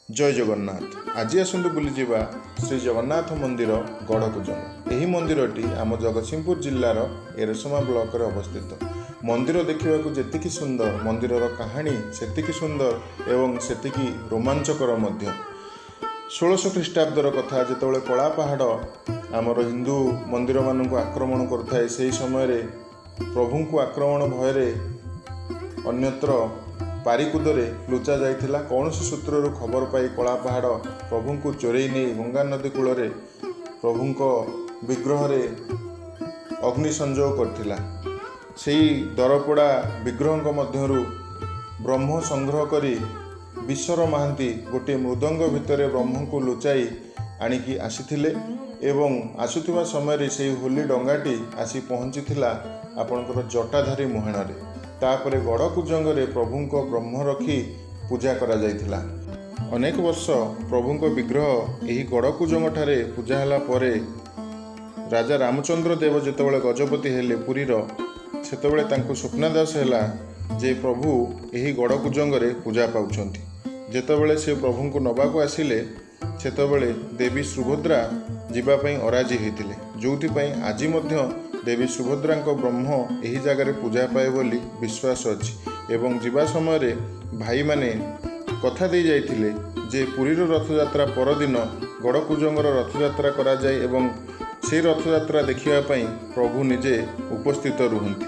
जय जगन्नाथ। आज आसतु बुली जावा श्री जगन्नाथ मंदिर गढ़कुजंग। यही मंदिरटी आम जगतसिंहपुर जिलार एरसमा ब्लॉक रे अवस्थित। मंदिर देखा जी सुंदर, मंदिर कहानी से सुंदर एवं से रोमांचकर। 1600 ख्रीष्टाब्दर कथा, जिते कला पहाड़ आमर हिंदू मंदिर मानक आक्रमण करता से समय प्रभु को आक्रमण भय अन्यत्र पारिकुदरे लुचा जाइथिला। कौन सूत्र खबर पाई कला पहाड़ प्रभु को चोरई नहीं गंगा नदी कूल प्रभु विग्रह रे अग्नि संजोग करथिला। सेही दरपोड़ा विग्रह मध्यरु ब्रह्म संग्रह करी विश्वर महांती गोटे मृदंग भितर ब्रह्म को लुचाई आनिकी आसीथिले एवं आसुथिबा समय से होली डंगाटी आसी पहुँची आपणकर जटाधारी मुहाण रे। तापर गढ़कुजंग प्रभु को ब्रह्म रखी पूजा करा जाइथिला। अनेक वर्ष प्रभु विग्रह यही गढ़कुजंग ठारे पूजा हला परे राजा रामचंद्र देव जेतेबेले गजपति हेले पुरीर, सेतेबेले तांको स्वप्नादास हैला जे प्रभु यही गढ़कुजंग पूजा पाउछंती। जेतेबेले से प्रभु को नबाको आसिले सेतेबेले देवी सुभद्रा जीवापाई अराजी होइतिले, जोथिपाई आज मध्य देवी सुभद्रा ब्रह्म यही जगार पूजा पाए बोली विश्वास अच्छी। एवं जीवा समय भाई माने कथा दे जाइथिले जे पुरीर रथयात्रा परदिन गढ़कुजंगर रथयात्रा करा जाए एवं से रथयात्रा देखिया पाई प्रभु निजे उपस्थित रुहंती।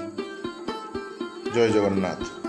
जय जगन्नाथ।